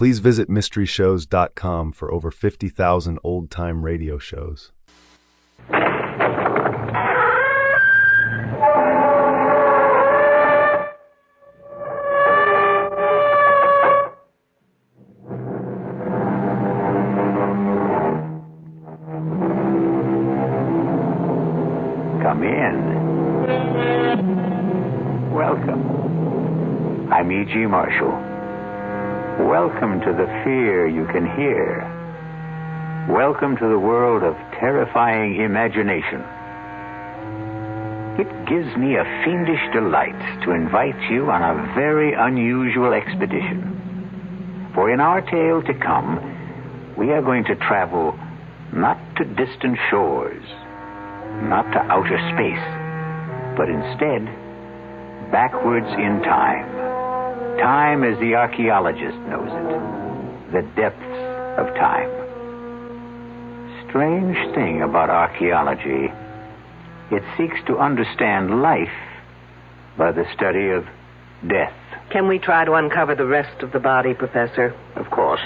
Please visit mysteryshows.com for over 50,000 old-time radio shows. Come in. Welcome. I'm E.G. Marshall. Welcome to the fear you can hear. Welcome to the world of terrifying imagination. It gives me a fiendish delight to invite you on a very unusual expedition. For in our tale to come, we are going to travel not to distant shores, not to outer space, but instead backwards in time. Time as the archaeologist knows it. The depths of time. Strange thing about archaeology, it seeks to understand life by the study of death. Can we try to uncover the rest of the body, Professor? Of course.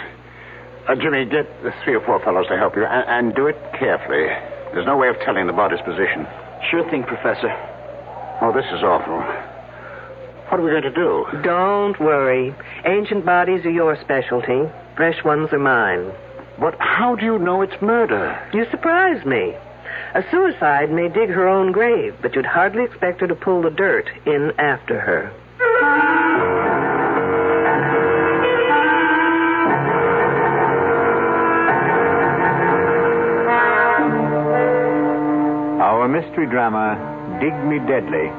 Jimmy, get the 3 or 4 fellows to help you, and do it carefully. There's no way of telling the body's position. Sure thing, Professor. Oh, this is awful. What are we going to do? Don't worry. Ancient bodies are your specialty. Fresh ones are mine. But how do you know it's murder? You surprise me. A suicide may dig her own grave, but you'd hardly expect her to pull the dirt in after her. Our mystery drama, Dig Me Deadly,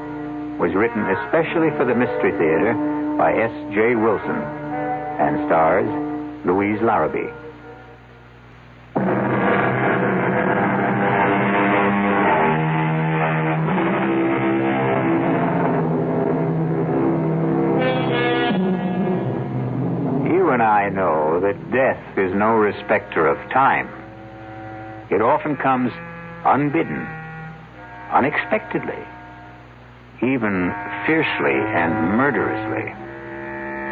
was written especially for the Mystery Theater by S.J. Wilson and stars Louise Larrabee. You and I know that death is no respecter of time. It often comes unbidden, unexpectedly, even fiercely and murderously.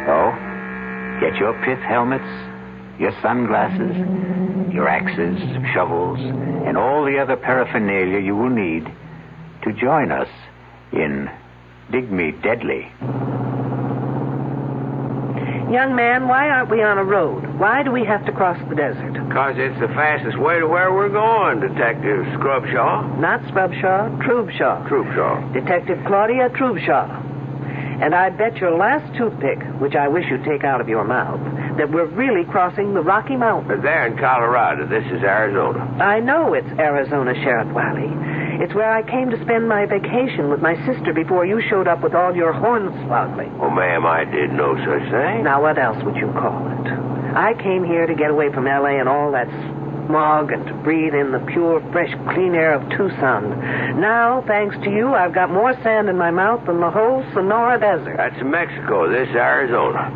So, get your pith helmets, your sunglasses, your axes, shovels, and all the other paraphernalia you will need to join us in Dig Me Deadly. Young man, why aren't we on a road? Why do we have to cross the desert? Because it's the fastest way to where we're going, Detective Scrubshaw. Not Scrubshaw, Trubshaw. Trubshaw. Detective Claudia Trubshaw. And I bet your last toothpick, which I wish you'd take out of your mouth, that we're really crossing the Rocky Mountains. They're in Colorado. This is Arizona. I know it's Arizona, Sheriff Wiley. It's where I came to spend my vacation with my sister before you showed up with all your hornswoggling. Oh, ma'am, I did no such thing. Now, what else would you call it? I came here to get away from L.A. and all that smog and to breathe in the pure, fresh, clean air of Tucson. Now, thanks to you, I've got more sand in my mouth than the whole Sonora Desert. That's Mexico. This Arizona.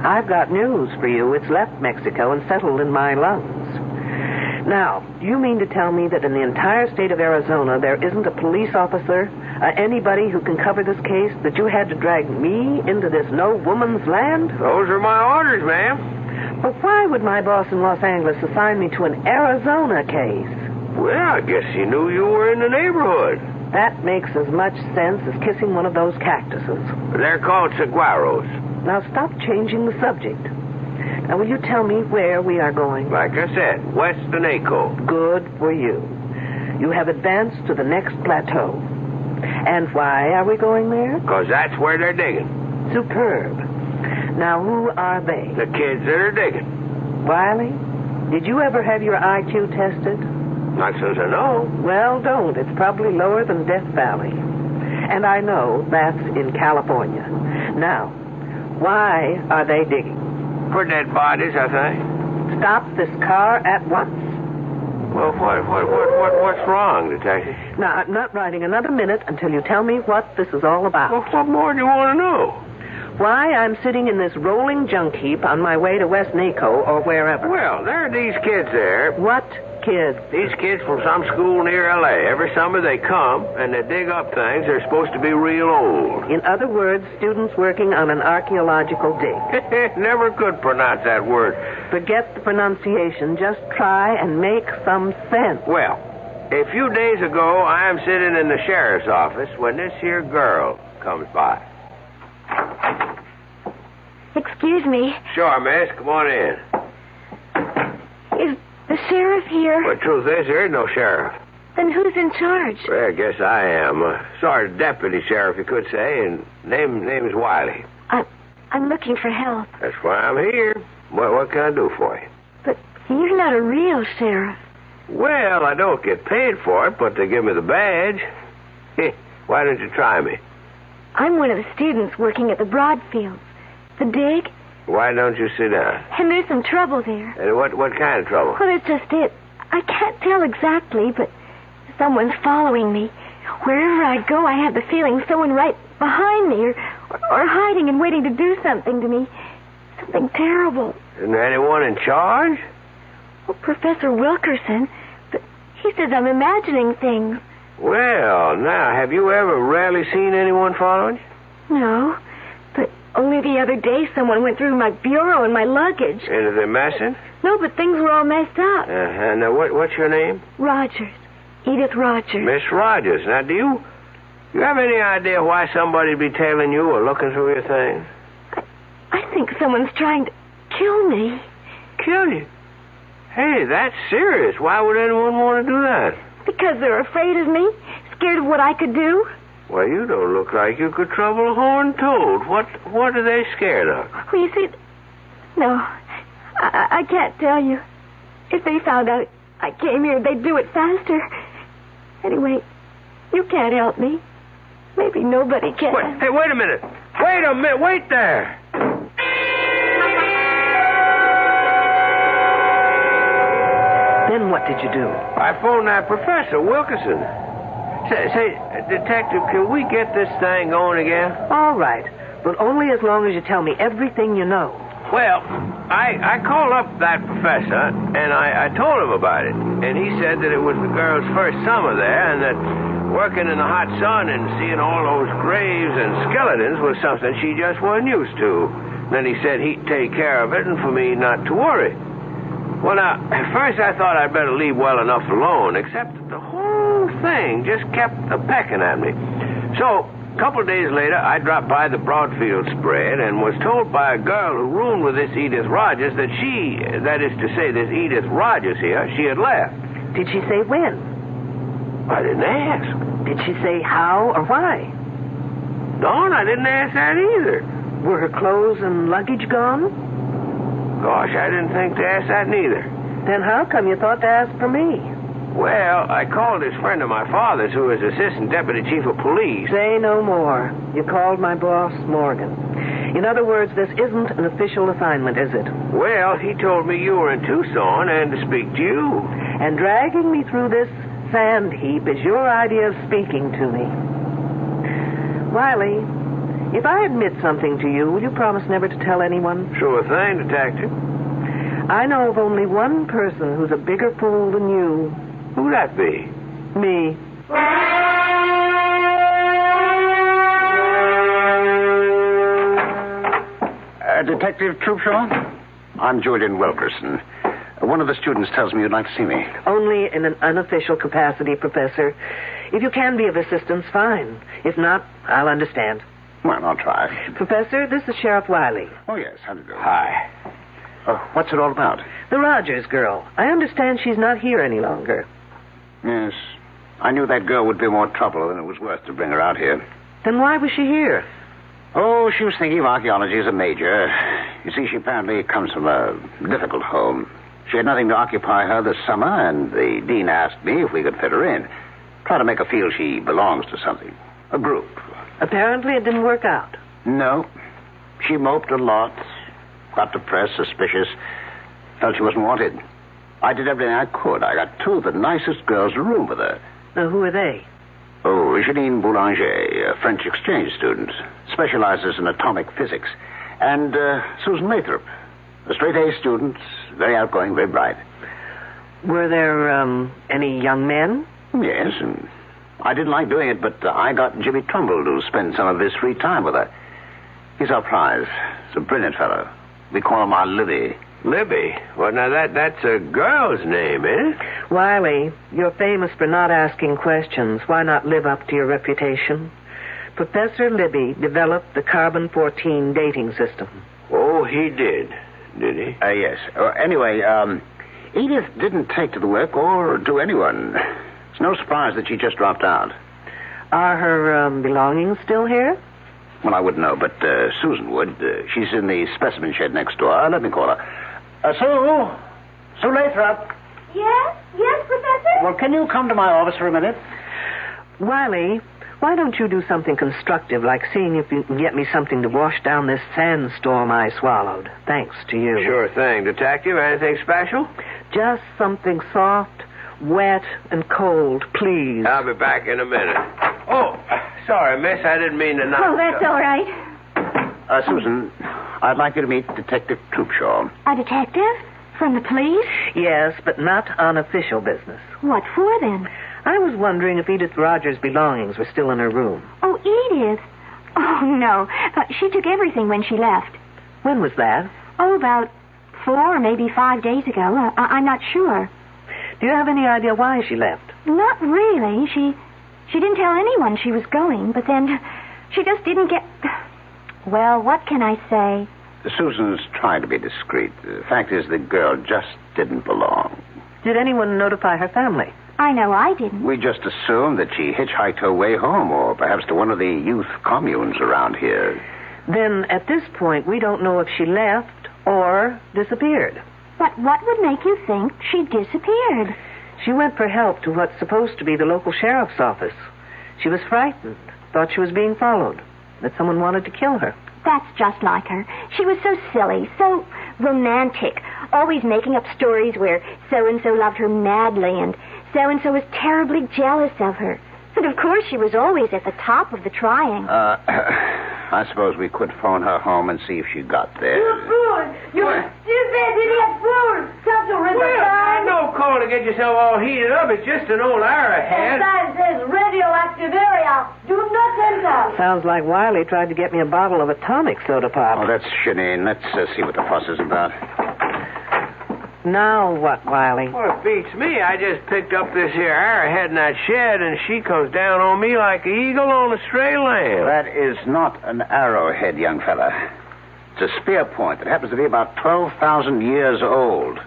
I've got news for you. It's left Mexico and settled in my lungs. Now, do you mean to tell me that in the entire state of Arizona there isn't a police officer, anybody who can cover this case, that you had to drag me into this no-woman's land? Those are my orders, ma'am. But why would my boss in Los Angeles assign me to an Arizona case? Well, I guess he knew you were in the neighborhood. That makes as much sense as kissing one of those cactuses. They're called saguaros. Now stop changing the subject. Now, will you tell me where we are going? Like I said, west of Naco. Good for you. You have advanced to the next plateau. And why are we going there? Because that's where they're digging. Superb. Now, who are they? The kids that are digging. Wiley, did you ever have your IQ tested? Not since I know. Well, don't. It's probably lower than Death Valley. And I know that's in California. Now, why are they digging? For dead bodies, I think. Stop this car at once. Well, what's wrong, Detective? Now, I'm not riding another minute until you tell me what this is all about. Well, what more do you want to know? Why I'm sitting in this rolling junk heap on my way to West Naco or wherever. Well, there are these kids there. What kids? These kids from some school near L.A. Every summer they come, and they dig up things that are supposed to be real old. In other words, students working on an archaeological dig. Never could pronounce that word. Forget the pronunciation. Just try and make some sense. Well, a few days ago, I am sitting in the sheriff's office when this here girl comes by. Excuse me. Sure, miss. Come on in. Is the sheriff here? Well, the truth is, there is no sheriff. Then who's in charge? Well, I guess I am. Sort of deputy sheriff, you could say, and name is Wiley. I'm looking for help. That's why I'm here. What can I do for you? But you're not a real sheriff. Well, I don't get paid for it, but they give me the badge. Why don't you try me? I'm one of the students working at the Broadfields. The dig. Why don't you sit down? And there's some trouble there. And what kind of trouble? Well, that's just it. I can't tell exactly, but someone's following me. Wherever I go, I have the feeling someone right behind me or hiding and waiting to do something to me. Something terrible. Isn't there anyone in charge? Well, Professor Wilkerson, but he says I'm imagining things. Well, now, have you ever really seen anyone following you? No, but only the other day someone went through my bureau and my luggage. And are they messing? No, but things were all messed up. Now, what's your name? Rogers. Edith Rogers. Miss Rogers. Now, do you have any idea why somebody'd be tailing you or looking through your things? I think someone's trying to kill me. Kill you? Hey, that's serious. Why would anyone want to do that? Because they're afraid of me, scared of what I could do. Well, you don't look like you could trouble a horned toad. What are they scared of? Well, you see, no, I can't tell you. If they found out I came here, they'd do it faster. Anyway, you can't help me. Maybe nobody can. Wait a minute. Wait there. Then what did you do? I phoned that Professor Wilkerson. Say, Detective, can we get this thing going again? All right, but only as long as you tell me everything you know. Well, I called up that professor, and I told him about it. And he said that it was the girl's first summer there, and that working in the hot sun and seeing all those graves and skeletons was something she just wasn't used to. Then he said he'd take care of it and for me not to worry. Well, now, at first I thought I'd better leave well enough alone, except that the whole thing just kept a-pecking at me. So, a couple of days later, I dropped by the Broadfield spread and was told by a girl who roomed with this Edith Rogers that that is to say, this Edith Rogers here, she had left. Did she say when? I didn't ask. Did she say how or why? Darn, I didn't ask that either. Were her clothes and luggage gone? Gosh, I didn't think to ask that neither. Then how come you thought to ask for me? Well, I called this friend of my father's who is assistant deputy chief of police. Say no more. You called my boss, Morgan. In other words, this isn't an official assignment, is it? Well, he told me you were in Tucson and to speak to you. And dragging me through this sand heap is your idea of speaking to me. Wiley, if I admit something to you, will you promise never to tell anyone? Sure thing, Detective. I know of only one person who's a bigger fool than you. Who'd that be? Me. Detective Troopshaw? I'm Julian Wilkerson. One of the students tells me you'd like to see me. Only in an unofficial capacity, Professor. If you can be of assistance, fine. If not, I'll understand. Well, I'll try. Professor, this is Sheriff Wiley. Oh, yes. How do you do? Hi. What's it all about? The Rogers girl. I understand she's not here any longer. Yes. I knew that girl would be more trouble than it was worth to bring her out here. Then why was she here? Oh, she was thinking of archaeology as a major. You see, she apparently comes from a difficult home. She had nothing to occupy her this summer, and the dean asked me if we could fit her in. Try to make her feel she belongs to something. A group. Apparently it didn't work out. No. She moped a lot. Got depressed, suspicious. Felt she wasn't wanted. I did everything I could. I got two of the nicest girls to room with her. Now, who are they? Oh, Janine Boulanger, a French exchange student. Specializes in atomic physics. And Susan Lathrop, a straight-A student, very outgoing, very bright. Were there, any young men? Yes, and I didn't like doing it, but I got Jimmy Trumbull to spend some of his free time with her. He's our prize. He's a brilliant fellow. We call him our Libby. Libby? Well, now that's a girl's name, eh? Wiley, you're famous for not asking questions. Why not live up to your reputation? Professor Libby developed the carbon-14 dating system. Oh, he did he? Yes. Anyway, Edith didn't take to the work or to anyone. It's no surprise that she just dropped out. Are her belongings still here? Well, I wouldn't know, but Susan would. She's in the specimen shed next door. Let me call her. Sue Lathrop. Yes, Professor? Well, can you come to my office for a minute? Wiley, why don't you do something constructive, like seeing if you can get me something to wash down this sandstorm I swallowed? Thanks to you. Sure thing. Detective, anything special? Just something soft, wet, and cold, please. I'll be back in a minute. Oh, sorry, miss. I didn't mean to knock. Oh, that's all right. Susan, I'd like you to meet Detective Troopshaw. A detective? From the police? Yes, but not on official business. What for, then? I was wondering if Edith Rogers' belongings were still in her room. Oh, Edith. Oh, no. She took everything when she left. When was that? Oh, about 4 or maybe 5 days ago. I'm not sure. Do you have any idea why she left? Not really. She didn't tell anyone she was going, but then she just didn't get... Well, what can I say? Susan's trying to be discreet. The fact is, the girl just didn't belong. Did anyone notify her family? I know I didn't. We just assumed that she hitchhiked her way home, or perhaps to one of the youth communes around here. Then, at this point, we don't know if she left or disappeared. But what would make you think she disappeared? She went for help to what's supposed to be the local sheriff's office. She was frightened, thought she was being followed, that someone wanted to kill her. That's just like her. She was so silly, so romantic, always making up stories where so-and-so loved her madly and so-and-so was terribly jealous of her. And of course she was always at the top of the triangle. I suppose we could phone her home and see if she got there. You fool! You stupid idiot fool! Can't you read the sign? No call to get yourself all heated up. It's just an old arrowhead. The sign says radioactive area. Do not enter. Sounds like Wiley tried to get me a bottle of atomic soda pop. Oh, that's shenane. Let's see what the fuss is about. Now what, Wiley? Well, it beats me. I just picked up this here arrowhead in that shed, and she comes down on me like an eagle on a stray lamb. That is not an arrowhead, young fella. It's a spear point that happens to be about 12,000 years old.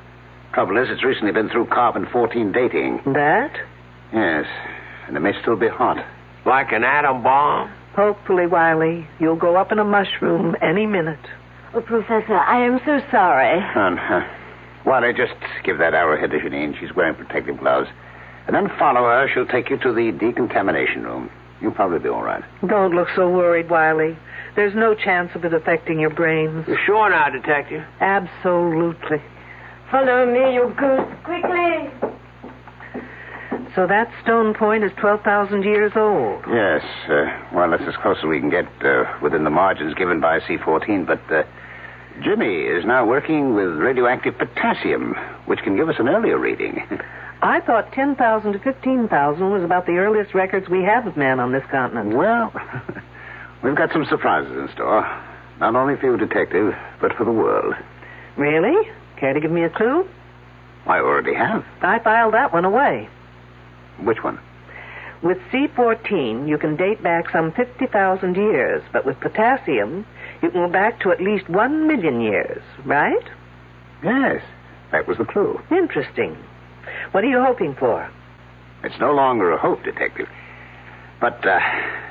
Trouble is, it's recently been through carbon-14 dating. That? Yes, and it may still be hot. Like an atom bomb? Hopefully, Wiley, you'll go up in a mushroom any minute. Oh, Professor, I am so sorry. Why, just give that arrowhead to Janine. She's wearing protective gloves. And then follow her. She'll take you to the decontamination room. You'll probably be all right. Don't look so worried, Wiley. There's no chance of it affecting your brains. You're sure now, Detective? Absolutely. Follow me, you goose, quickly. So that stone point is 12,000 years old. Yes. Well, that's as close as we can get within the margins given by C14. But Jimmy is now working with radioactive potassium, which can give us an earlier reading. I thought 10,000 to 15,000 was about the earliest records we have of man on this continent. Well, we've got some surprises in store. Not only for you, Detective, but for the world. Really? Care to give me a clue? I already have. I filed that one away. Which one? With C14, you can date back some 50,000 years, but with potassium, you can go back to at least 1 million years, right? Yes, that was the clue. Interesting. What are you hoping for? It's no longer a hope, Detective. But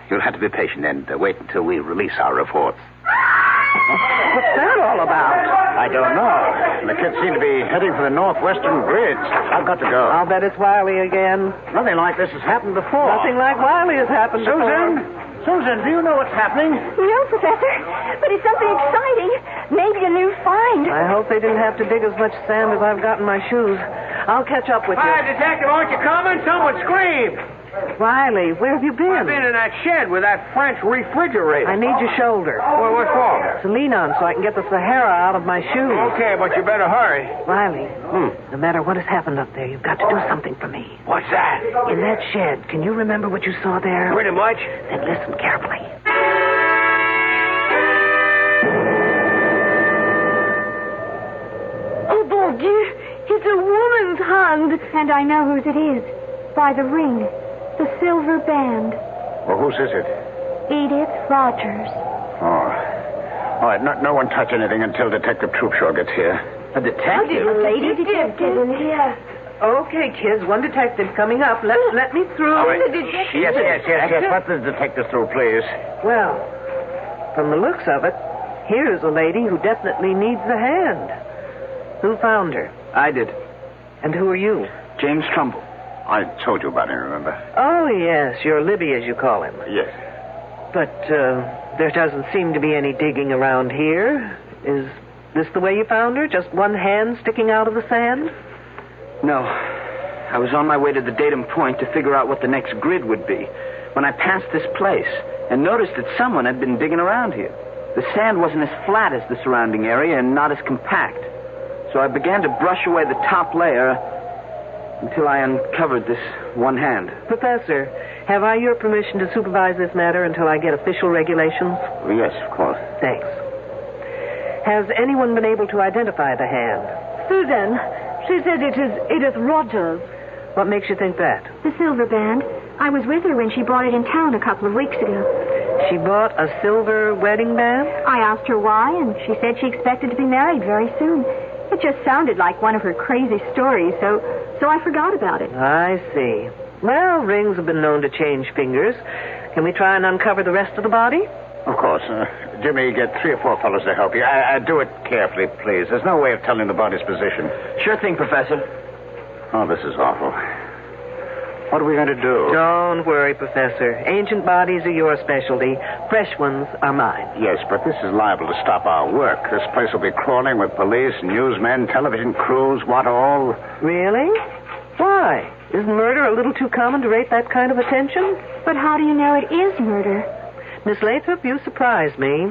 you'll have to be patient and wait until we release our reports. What's that all about? I don't know. The kids seem to be heading for the northwestern bridge. I've got to go. I'll bet it's Wiley again. Nothing like this has happened before. Nothing like Wiley has happened before. Susan, do you know what's happening? No, Professor, but it's something exciting. Maybe a new find. I hope they didn't have to dig as much sand as I've got in my shoes. I'll catch up with you. Hi, Detective, aren't you coming? Someone screamed. Riley, where have you been? I've been in that shed with that French refrigerator. I need your shoulder. Well, what for? To lean on so I can get the Sahara out of my shoes. Okay, but you better hurry. Riley, no matter what has happened up there, you've got to do something for me. What's that? In that shed, can you remember what you saw there? Pretty much. Then listen carefully. Oh, bon Dieu, it's a woman's hand. And I know whose it is. By the ring. The silver band. Well, whose is it? Edith Rogers. Oh. All right, no one touch anything until Detective Troopshaw gets here. A detective? A lady detective in here. Okay, kids, one detective coming up. Let me through. All right. Yes. Let the detective through, please. Well, from the looks of it, here's a lady who definitely needs a hand. Who found her? I did. And who are you? James Trumbull. I told you about him, remember? Oh, yes, you're Libby, as you call him. Yes. But there doesn't seem to be any digging around here. Is this the way you found her? Just one hand sticking out of the sand? No. I was on my way to the datum point to figure out what the next grid would be when I passed this place and noticed that someone had been digging around here. The sand wasn't as flat as the surrounding area and not as compact. So I began to brush away the top layer until I uncovered this one hand. Professor, have I your permission to supervise this matter until I get official regulations? Well, yes, of course. Thanks. Has anyone been able to identify the hand? Susan, she said it is Edith Rogers. What makes you think that? The silver band. I was with her when she bought it in town a couple of weeks ago. She bought a silver wedding band? I asked her why, and she said she expected to be married very soon. It just sounded like one of her crazy stories, so I forgot about it. I see. Well, rings have been known to change fingers. Can we try and uncover the rest of the body? Of course. Jimmy, get 3 or 4 fellows to help you. Do it carefully, please. There's no way of telling the body's position. Sure thing, Professor. Oh, this is awful. What are we going to do? Don't worry, Professor. Ancient bodies are your specialty. Fresh ones are mine. Yes, but this is liable to stop our work. This place will be crawling with police, newsmen, television crews, what all. Really? Why? Isn't murder a little too common to rate that kind of attention? But how do you know it is murder? Miss Lathrop, you surprise me.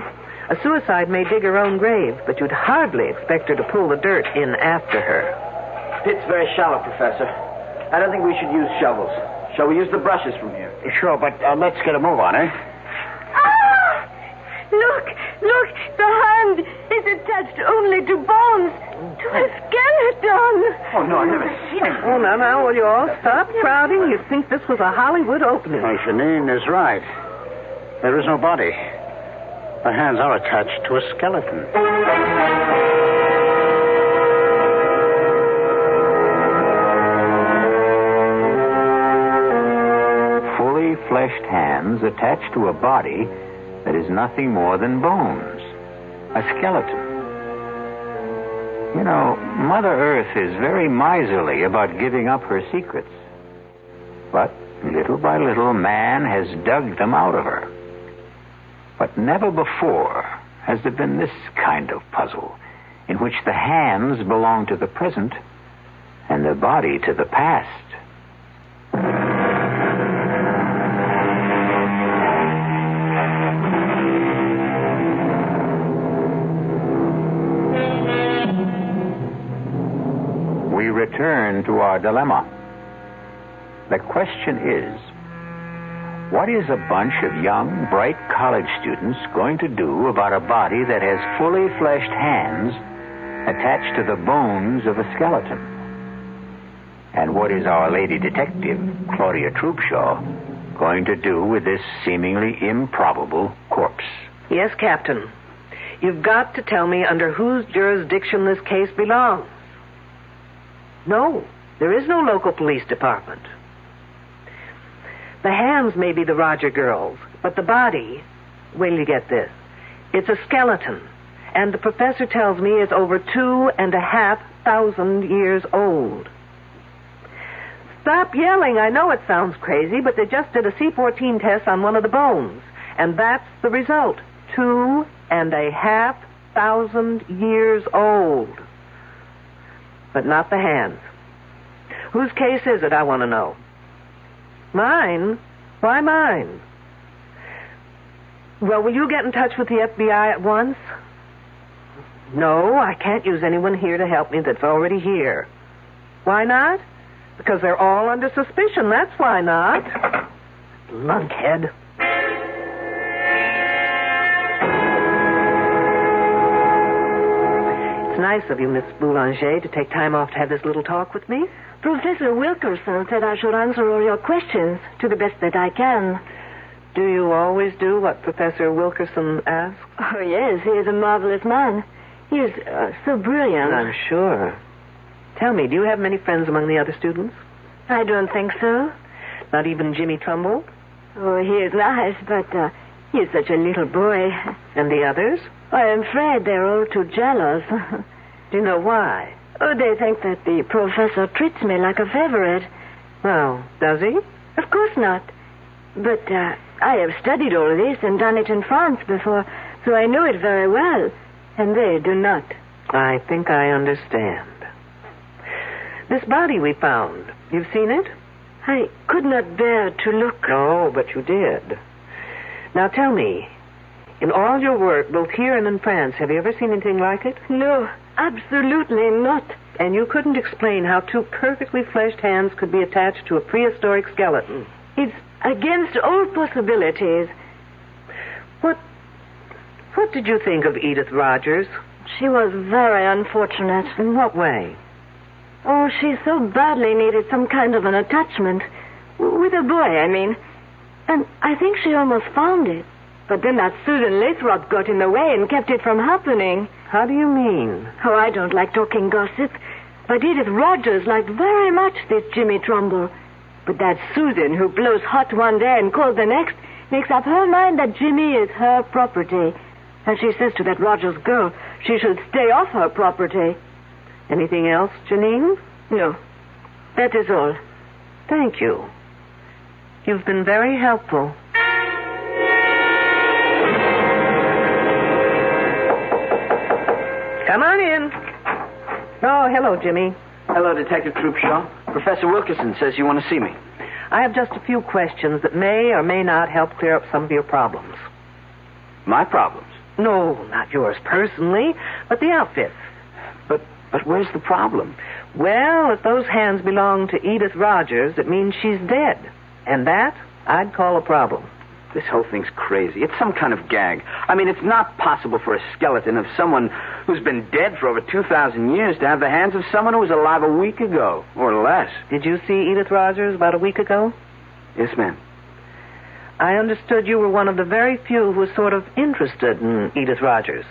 A suicide may dig her own grave, but you'd hardly expect her to pull the dirt in after her. Pit's very shallow, Professor. I don't think we should use shovels. Shall we use the brushes from here? Sure, but let's get a move on, eh? Ah! Look, the hand is attached only to bones, to a skeleton. Oh, no, I've never seen it. Oh, now, will you all stop crowding? You'd think this was a Hollywood opening. Oh, Janine is right. There is no body. The hands are attached to a skeleton. Fully fleshed hands attached to a body that is nothing more than bones. A skeleton. You know, Mother Earth is very miserly about giving up her secrets. But little by little, man has dug them out of her. But never before has there been this kind of puzzle, in which the hands belong to the present and the body to the past. We return to our dilemma. The question is, what is a bunch of young, bright college students going to do about a body that has fully fleshed hands attached to the bones of a skeleton? And what is our lady detective, Claudia Troopshaw, going to do with this seemingly improbable corpse? Yes, Captain. You've got to tell me under whose jurisdiction this case belongs. No, there is no local police department. The hands may be the Roger girls, but the body, wait till you get this, it's a skeleton, and the professor tells me it's over 2,500 years old. Stop yelling. I know it sounds crazy, but they just did a C14 test on one of the bones, and that's the result. 2,500 years old. But not the hands. Whose case is it, I want to know? Mine? Why mine? Well, will you get in touch with the FBI at once? No, I can't use anyone here to help me that's already here. Why not? Because they're all under suspicion. That's why not. Lunkhead. It's nice of you, Miss Boulanger, to take time off to have this little talk with me. Professor Wilkerson said I should answer all your questions to the best that I can. Do you always do what Professor Wilkerson asks? Oh, yes, he is a marvelous man. He is so brilliant. I'm sure. Tell me, do you have many friends among the other students? I don't think so. Not even Jimmy Trumbull? Oh, he is nice, but he is such a little boy. And the others? I am afraid they're all too jealous. Do you know why? Oh, they think that the professor treats me like a favorite. Well, does he? Of course not. But I have studied all this and done it in France before, so I know it very well. And they do not. I think I understand. This body we found, you've seen it? I could not bear to look. Oh, but you did. Now tell me, in all your work, both here and in France, have you ever seen anything like it? No, absolutely not. And you couldn't explain how two perfectly fleshed hands could be attached to a prehistoric skeleton? It's against all possibilities. What did you think of Edith Rogers? She was very unfortunate. In what way? Oh, she so badly needed some kind of an attachment. With a boy, I mean. And I think she almost found it. But then that Susan Lathrop got in the way and kept it from happening. How do you mean? Oh, I don't like talking gossip. But Edith Rogers liked very much this Jimmy Trumbull. But that Susan, who blows hot one day and cold the next, makes up her mind that Jimmy is her property. And she says to that Rogers girl she should stay off her property. Anything else, Janine? No. That is all. Thank you. You've been very helpful. Come on in. Oh, hello, Jimmy. Hello, Detective Troopshaw. Professor Wilkerson says you want to see me. I have just a few questions that may or may not help clear up some of your problems. My problems? No, not yours personally, but the outfit. But where's the problem? Well, if those hands belong to Edith Rogers, it means she's dead. And that, I'd call a problem. This whole thing's crazy. It's some kind of gag. I mean, it's not possible for a skeleton of someone who's been dead for over 2,000 years to have the hands of someone who was alive a week ago, or less. Did you see Edith Rogers about a week ago? Yes, ma'am. I understood you were one of the very few who was sort of interested in Edith Rogers.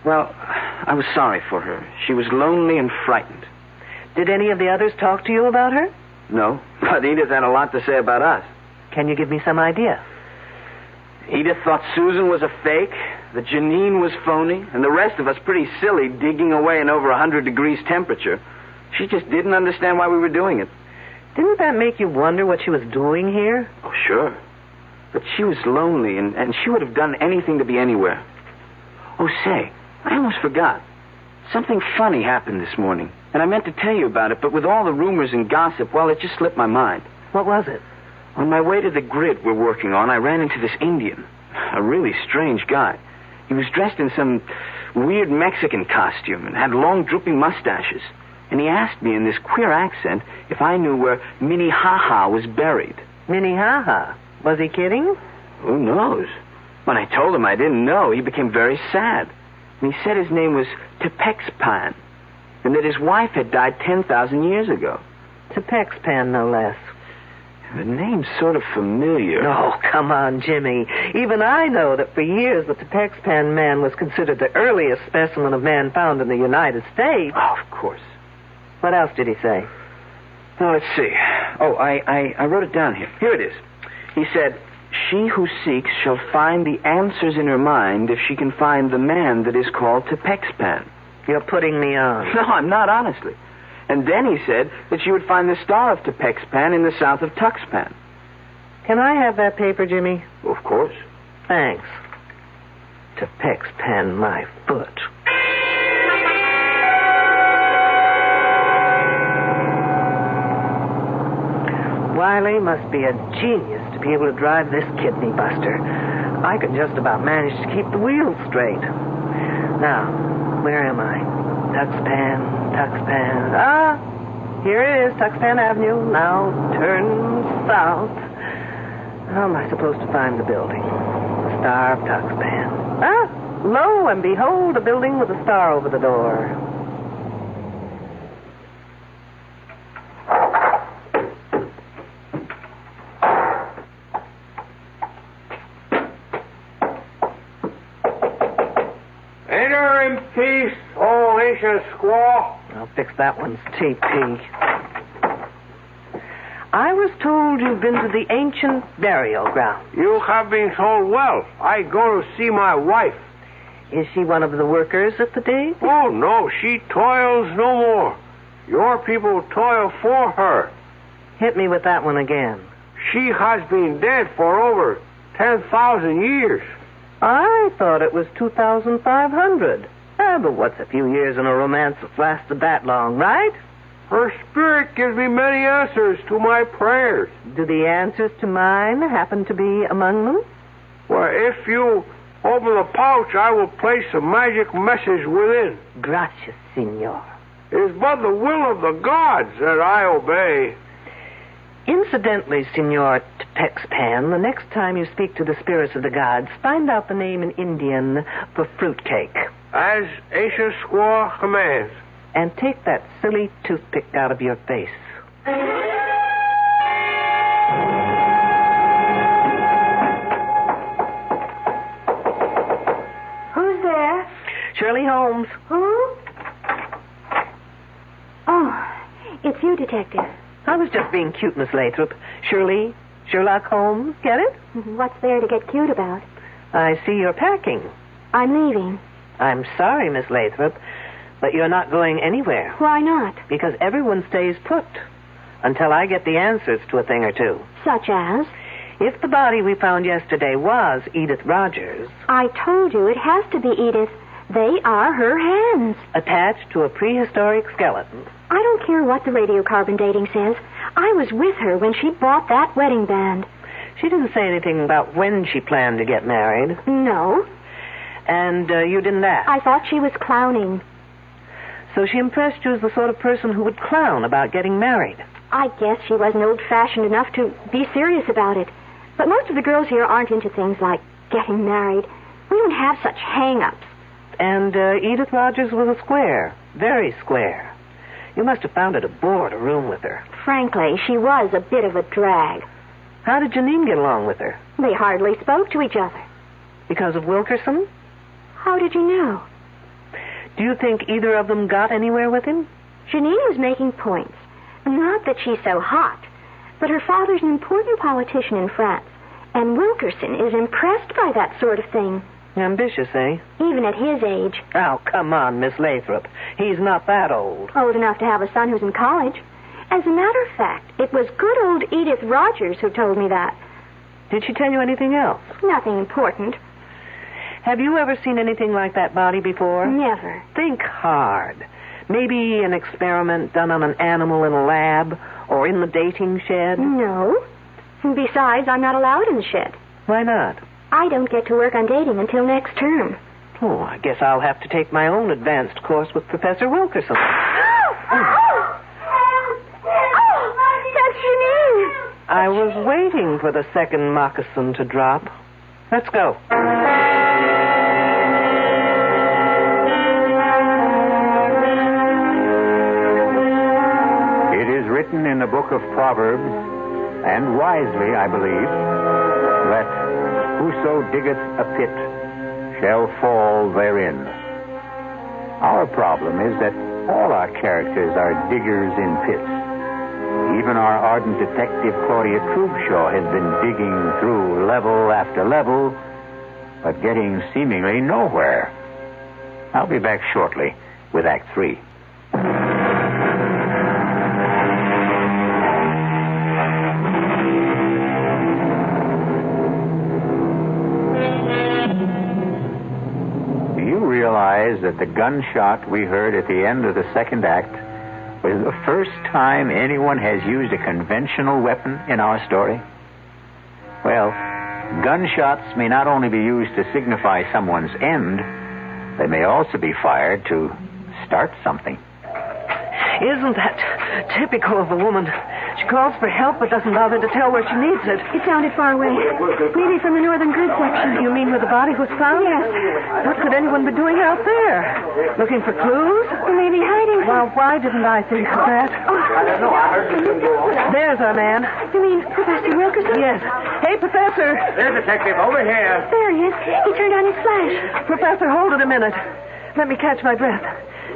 Well, I was sorry for her. She was lonely and frightened. Did any of the others talk to you about her? No, but Edith had a lot to say about us. Can you give me some idea? Edith thought Susan was a fake, that Janine was phony, and the rest of us pretty silly digging away in over 100 degrees temperature. She just didn't understand why we were doing it. Didn't that make you wonder what she was doing here? Oh, sure. But she was lonely, and she would have done anything to be anywhere. Oh, say, I almost forgot. Something funny happened this morning, and I meant to tell you about it, but with all the rumors and gossip, well, it just slipped my mind. What was it? On my way to the grid we're working on, I ran into this Indian. A really strange guy. He was dressed in some weird Mexican costume and had long drooping mustaches. And he asked me in this queer accent if I knew where Minnehaha was buried. Minnehaha? Was he kidding? Who knows? When I told him I didn't know, he became very sad. And he said his name was Tepexpan, and that his wife had died 10,000 years ago. Tepexpan, no less. The name's sort of familiar. Oh, come on, Jimmy. Even I know that for years the Tepexpan man was considered the earliest specimen of man found in the United States. Oh, of course. What else did he say? Now, let's see. Oh, I wrote it down here. Here it is. He said, "She who seeks shall find the answers in her mind if she can find the man that is called Tepexpan." You're putting me on. No, I'm not, honestly. And then he said that she would find the star of Tepexpan in the south of Tuxpan. Can I have that paper, Jimmy? Of course. Thanks. Tepexpan, my foot. Why Riley must be a genius to be able to drive this kidney buster. I can just about manage to keep the wheels straight. Now, where am I? Tuxpan. Ah, here it is, Tuxpan Avenue. Now turn south. How am I supposed to find the building? The Star of Tuxpan. Ah, lo and behold, a building with a star over the door. Enter in peace, old ancient squaw. I'll fix that one's TP. I was told you've been to the ancient burial ground. You have been told well. I go to see my wife. Is she one of the workers at the dig? Oh, no, she toils no more. Your people toil for her. Hit me with that one again. She has been dead for over 10,000 years. I thought it was 2,500. But what's a few years in a romance that lasted that long, right? Her spirit gives me many answers to my prayers. Do the answers to mine happen to be among them? Well, if you open the pouch, I will place a magic message within. Gracias, senor. It is but the will of the gods that I obey. Incidentally, Senor Tuxpan, the next time you speak to the spirits of the gods, find out the name in Indian for fruitcake. As ancient squaw commands. And take that silly toothpick out of your face. Who's there? Shirley Holmes. Who? Oh, it's you, Detective. I was just being cute, Miss Lathrop. Shirley, Sherlock Holmes, get it? What's there to get cute about? I see you're packing. I'm leaving. I'm sorry, Miss Lathrop, but you're not going anywhere. Why not? Because everyone stays put until I get the answers to a thing or two. Such as? If the body we found yesterday was Edith Rogers... I told you it has to be Edith. They are her hands. Attached to a prehistoric skeleton. I don't care what the radiocarbon dating says. I was with her when she bought that wedding band. She didn't say anything about when she planned to get married. No. And you didn't ask? I thought she was clowning. So she impressed you as the sort of person who would clown about getting married? I guess she wasn't old-fashioned enough to be serious about it. But most of the girls here aren't into things like getting married. We don't have such hang-ups. And Edith Rogers was a square. Very square. You must have found it a bore to room with her. Frankly, she was a bit of a drag. How did Janine get along with her? They hardly spoke to each other. Because of Wilkerson? How did you know? Do you think either of them got anywhere with him? Janine was making points. Not that she's so hot, but her father's an important politician in France, and Wilkerson is impressed by that sort of thing. Ambitious, eh? Even at his age. Oh, come on, Miss Lathrop. He's not that old. Old enough to have a son who's in college. As a matter of fact, it was good old Edith Rogers who told me that. Did she tell you anything else? Nothing important. Have you ever seen anything like that body before? Never. Think hard. Maybe an experiment done on an animal in a lab or in the dating shed? No. Besides, I'm not allowed in the shed. Why not? I don't get to work on dating until next term. Oh, I guess I'll have to take my own advanced course with Professor Wilkerson. That's Janine. I was waiting for the second moccasin to drop. Let's go. It is written in the book of Proverbs, and wisely, I believe, that whoso diggeth a pit shall fall therein. Our problem is that all our characters are diggers in pits. Even our ardent detective Claudia Trubshaw has been digging through level after level, but getting seemingly nowhere. I'll be back shortly with Act 3. Do you realize that the gunshot we heard at the end of the second act was the first time anyone has used a conventional weapon in our story? Well, gunshots may not only be used to signify someone's end, they may also be fired to start something. Isn't that typical of a woman? She calls for help but doesn't bother to tell where she needs it. It sounded far away. Maybe from the northern grid section. You mean where the body was found? Yes. What could anyone be doing out there? Looking for clues? Or maybe hiding. Well, why didn't I think of that? I don't know. I heard something go on. There's our man. You mean Professor Wilkerson? Yes. Hey, Professor. There's Detective over here. There he is. He turned on his flash. Professor, hold it a minute. Let me catch my breath.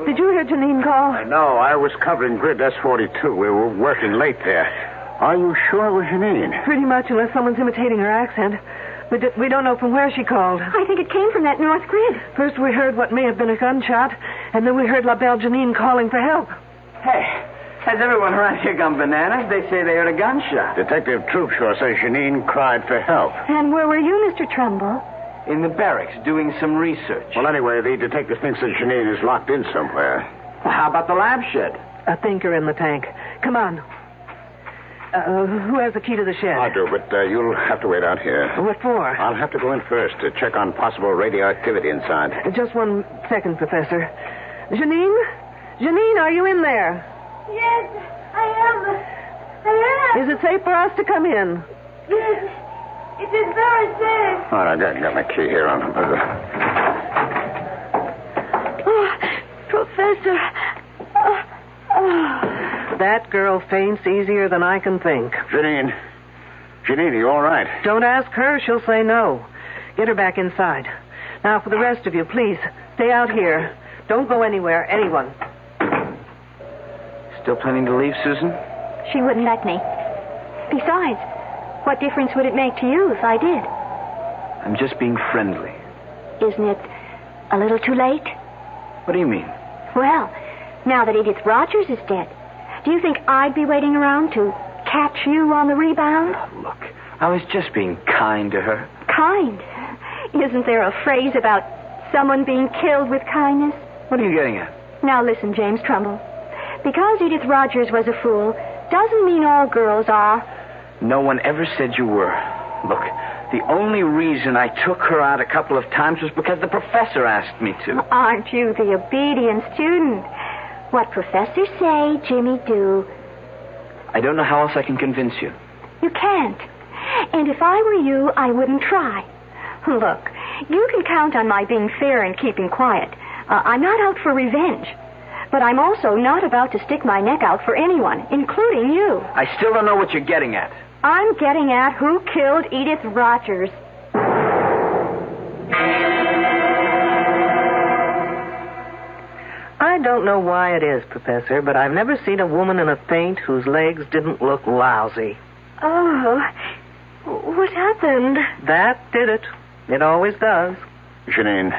Did you hear Janine call? No, I was covering grid S42. We were working late there. Are you sure it was Janine? Pretty much, unless someone's imitating her accent. We don't know from where she called. I think it came from that north grid. First we heard what may have been a gunshot, and then we heard La Belle Janine calling for help. Hey, has everyone around here gone bananas? They say they heard a gunshot. Detective Troopshaw says Janine cried for help. And where were you, Mr. Trumbull? In the barracks, doing some research. Well, anyway, the detective thinks that Janine is locked in somewhere. Well, how about the lab shed? A thinker in the tank. Come on. Who has the key to the shed? I do, but you'll have to wait out here. What for? I'll have to go in first to check on possible radioactivity inside. Just 1 second, Professor. Janine? Janine, are you in there? Yes, I am. Is it safe for us to come in? Yes, it is very safe. All right, I got my key here on. Oh, Professor. That girl faints easier than I can think. Janine, are you all right? Don't ask her. She'll say no. Get her back inside. Now, for the rest of you, please, stay out here. Don't go anywhere, anyone. Still planning to leave, Susan? She wouldn't let me. Besides, what difference would it make to you if I did? I'm just being friendly. Isn't it a little too late? What do you mean? Well, now that Edith Rogers is dead, do you think I'd be waiting around to catch you on the rebound? Look, I was just being kind to her. Kind? Isn't there a phrase about someone being killed with kindness? What are you getting at? Now listen, James Trumbull. Because Edith Rogers was a fool doesn't mean all girls are. No one ever said you were. Look, the only reason I took her out a couple of times was because the professor asked me to. Aren't you the obedient student? What professors say, Jimmy do. I don't know how else I can convince you. You can't. And if I were you, I wouldn't try. Look, you can count on my being fair and keeping quiet. I'm not out for revenge. But I'm also not about to stick my neck out for anyone, including you. I still don't know what you're getting at. I'm getting at who killed Edith Rogers. I don't know why it is, Professor, but I've never seen a woman in a faint whose legs didn't look lousy. Oh, what happened? That did it. It always does. Janine.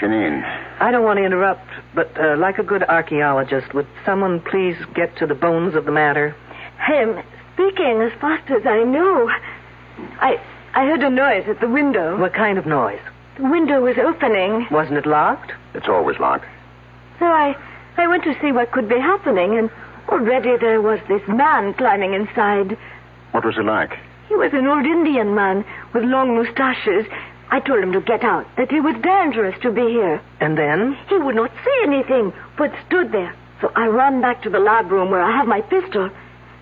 I don't want to interrupt, but like a good archaeologist, would someone please get to the bones of the matter? I'm speaking as fast as I know. I heard a noise at the window. What kind of noise? The window was opening. Wasn't it locked? It's always locked. So I went to see what could be happening, and already there was this man climbing inside. What was he like? He was an old Indian man with long mustaches. I told him to get out, that it was dangerous to be here. And then? He would not say anything, but stood there. So I ran back to the lab room where I have my pistol.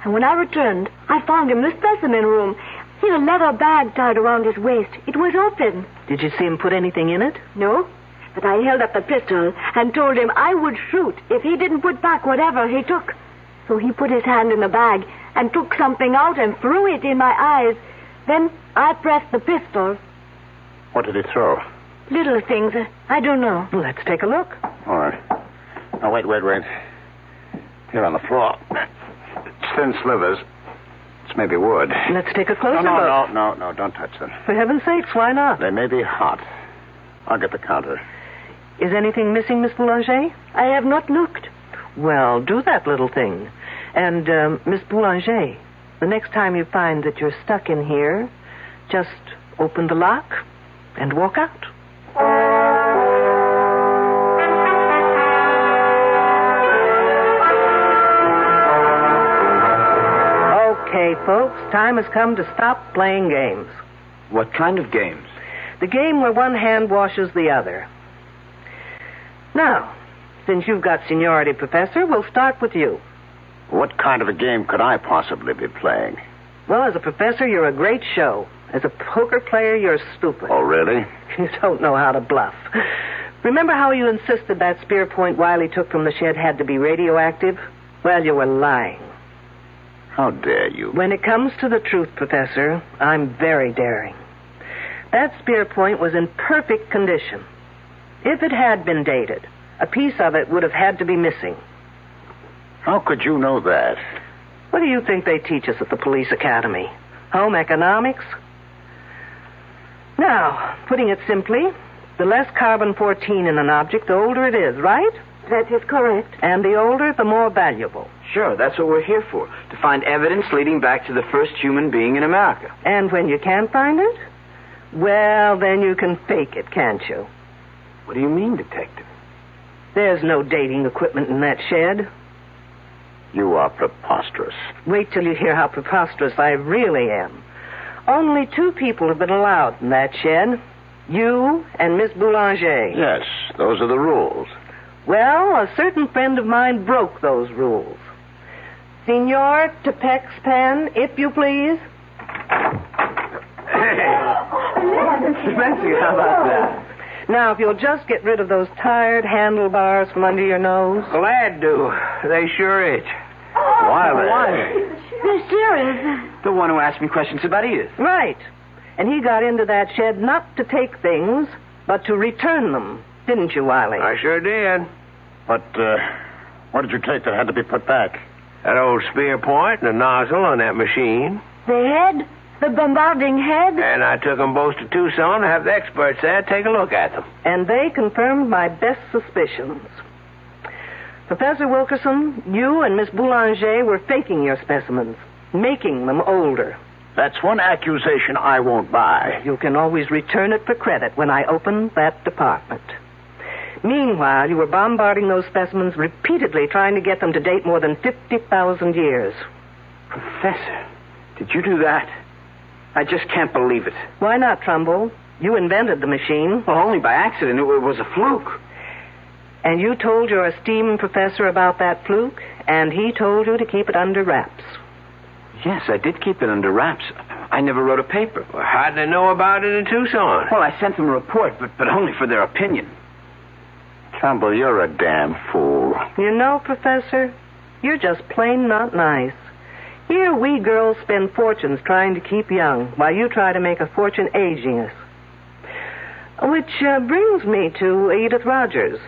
And when I returned, I found him in the specimen room. He had a leather bag tied around his waist. It was open. Did you see him put anything in it? No, but I held up the pistol and told him I would shoot if he didn't put back whatever he took. So he put his hand in the bag and took something out and threw it in my eyes. Then I pressed the pistol. What did he throw? Little things. I don't know. Let's take a look. All right. Now, wait. Here on the floor. It's thin slivers. It's maybe wood. Let's take a closer look. No, don't touch them. For heaven's sakes, why not? They may be hot. I'll get the counter. Is anything missing, Miss Boulanger? I have not looked. Well, do that little thing. And, Miss Boulanger, the next time you find that you're stuck in here, just open the lock and walk out. folks, time has come to stop playing games. What kind of games? The game where one hand washes the other. Now, since you've got seniority, Professor, we'll start with you. What kind of a game could I possibly be playing? Well, as a professor, you're a great show. As a poker player, you're stupid. Oh, really? You don't know how to bluff. Remember how you insisted that spear point Wiley took from the shed had to be radioactive? Well, you were lying. How dare you? When it comes to the truth, Professor, I'm very daring. That spear point was in perfect condition. If it had been dated, a piece of it would have had to be missing. How could you know that? What do you think they teach us at the police academy? Home economics? Now, putting it simply, the less carbon-14 in an object, the older it is, right? That is correct. And the older, the more valuable. Sure, that's what we're here for. To find evidence leading back to the first human being in America. And when you can't find it? Well, then you can fake it, can't you? What do you mean, Detective? There's no dating equipment in that shed. You are preposterous. Wait till you hear how preposterous I really am. Only 2 people have been allowed in that shed. You and Miss Boulanger. Yes, those are the rules. Well, a certain friend of mine broke those rules. Senor Tepex Pen, if you please. Fancy, how about that? Now, if you'll just get rid of those tired handlebars from under your nose. Glad to. They sure itch. Wiley. The sheriff. The one who asked me questions about Edith. Right. And he got into that shed not to take things, but to return them. Didn't you, Wiley? I sure did. But, what did you take that had to be put back? That old spear point and the nozzle on that machine. The head? The bombarding head? And I took them both to Tucson to have the experts there take a look at them. And they confirmed my best suspicions. Professor Wilkerson, you and Miss Boulanger were faking your specimens, making them older. That's one accusation I won't buy. You can always return it for credit when I open that department. Meanwhile, you were bombarding those specimens repeatedly, trying to get them to date more than 50,000 years. Professor, did you do that? I just can't believe it. Why not, Trumbull? You invented the machine. Well, only by accident. It was a fluke. And you told your esteemed professor about that fluke, and he told you to keep it under wraps. Yes, I did keep it under wraps. I never wrote a paper. Well, how'd they know about it in Tucson? Well, I sent them a report, but only for their opinion. Trumbull, you're a damn fool. You know, Professor, you're just plain not nice. Here we girls spend fortunes trying to keep young, while you try to make a fortune aging us. Which brings me to Edith Rogers.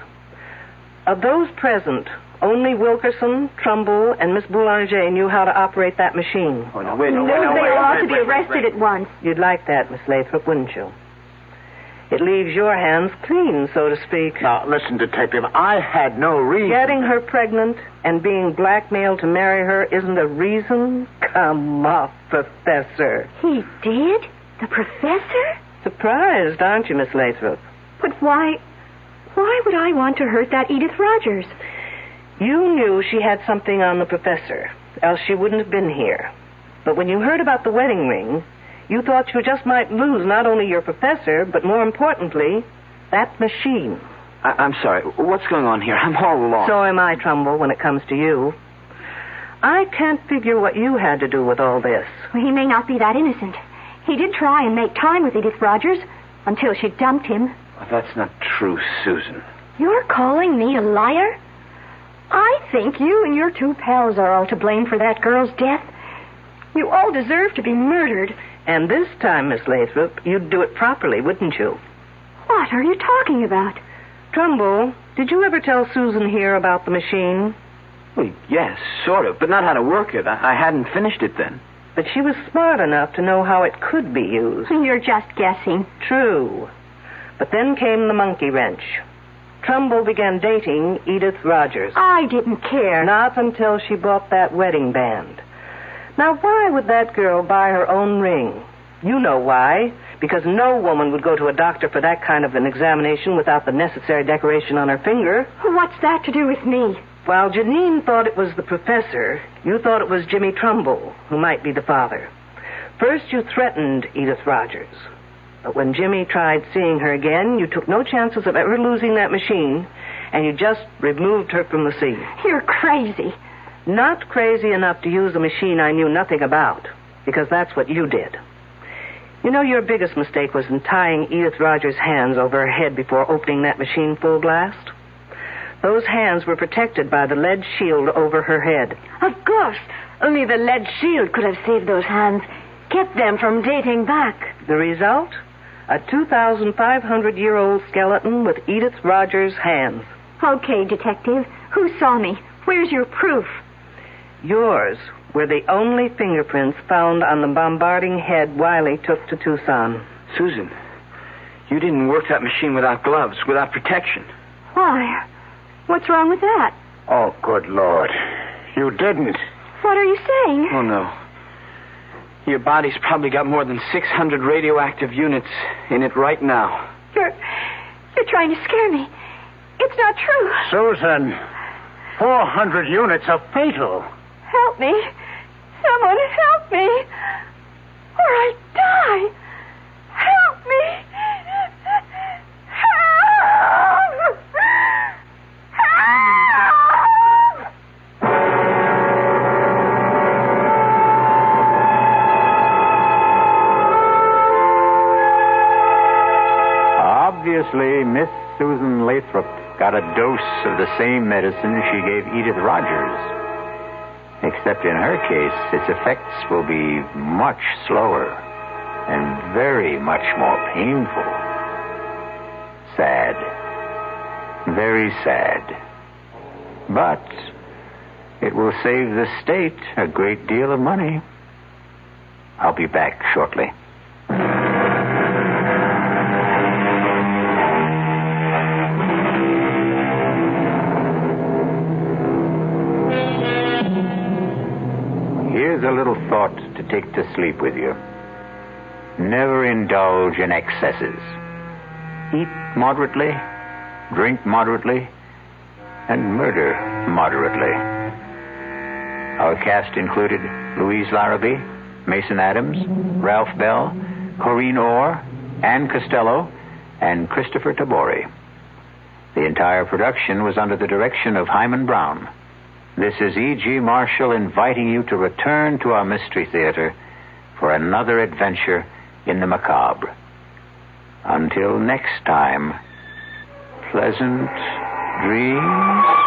Of those present, only Wilkerson, Trumbull, and Miss Boulanger knew how to operate that machine. Oh, no, wait, no, No, wait, no, they wait, ought wait, to be wait, arrested wait. at once. You'd like that, Miss Lathrop, wouldn't you? It leaves your hands clean, so to speak. Now, listen, Detective, I had no reason. Getting her pregnant and being blackmailed to marry her isn't a reason? Come off, Professor. He did? The professor? Surprised, aren't you, Miss Lathrop? But why would I want to hurt that Edith Rogers? You knew she had something on the professor, else she wouldn't have been here. But when you heard about the wedding ring, you thought you just might lose not only your professor, but more importantly, that machine. I'm sorry. What's going on here? I'm all lost. So am I, Trumbull, when it comes to you. I can't figure what you had to do with all this. Well, he may not be that innocent. He did try and make time with Edith Rogers until she dumped him. Well, that's not true, Susan. You're calling me a liar? I think you and your 2 pals are all to blame for that girl's death. You all deserve to be murdered. And this time, Miss Lathrop, you'd do it properly, wouldn't you? What are you talking about? Trumbull, did you ever tell Susan here about the machine? Well, yes, sort of, but not how to work it. I hadn't finished it then. But she was smart enough to know how it could be used. You're just guessing. True. But then came the monkey wrench. Trumbull began dating Edith Rogers. I didn't care. Not until she bought that wedding band. Now, why would that girl buy her own ring? You know why. Because no woman would go to a doctor for that kind of an examination without the necessary decoration on her finger. What's that to do with me? While Janine thought it was the professor, you thought it was Jimmy Trumbull, who might be the father. First, you threatened Edith Rogers. But when Jimmy tried seeing her again, you took no chances of ever losing that machine, and you just removed her from the scene. You're crazy. Not crazy enough to use a machine I knew nothing about, because that's what you did. You know, your biggest mistake was in tying Edith Rogers' hands over her head before opening that machine full blast. Those hands were protected by the lead shield over her head. Of course. Only the lead shield could have saved those hands, kept them from dating back. The result? A 2,500-year-old skeleton with Edith Rogers' hands. Okay, Detective. Who saw me? Where's your proof? Yours were the only fingerprints found on the bombarding head Wiley took to Tucson. Susan, you didn't work that machine without gloves, without protection. Why? What's wrong with that? Oh, good Lord. You didn't. What are you saying? Oh, no. Your body's probably got more than 600 radioactive units in it right now. You're trying to scare me. It's not true. Susan, 400 units are fatal. Help me. Someone help me. Or I die. Help me. Help. Help. Obviously, Miss Susan Lathrop got a dose of the same medicine she gave Edith Rogers. Except in her case, its effects will be much slower and very much more painful. Sad. Very sad. But it will save the state a great deal of money. I'll be back shortly. Here's a little thought to take to sleep with you. Never indulge in excesses. Eat moderately, drink moderately, and murder moderately. Our cast included Louise Larrabee, Mason Adams, Ralph Bell, Corrine Orr, Ann Costello, and Christopher Tabori. The entire production was under the direction of Hyman Brown. This is E.G. Marshall inviting you to return to our Mystery Theater for another adventure in the macabre. Until next time, pleasant dreams.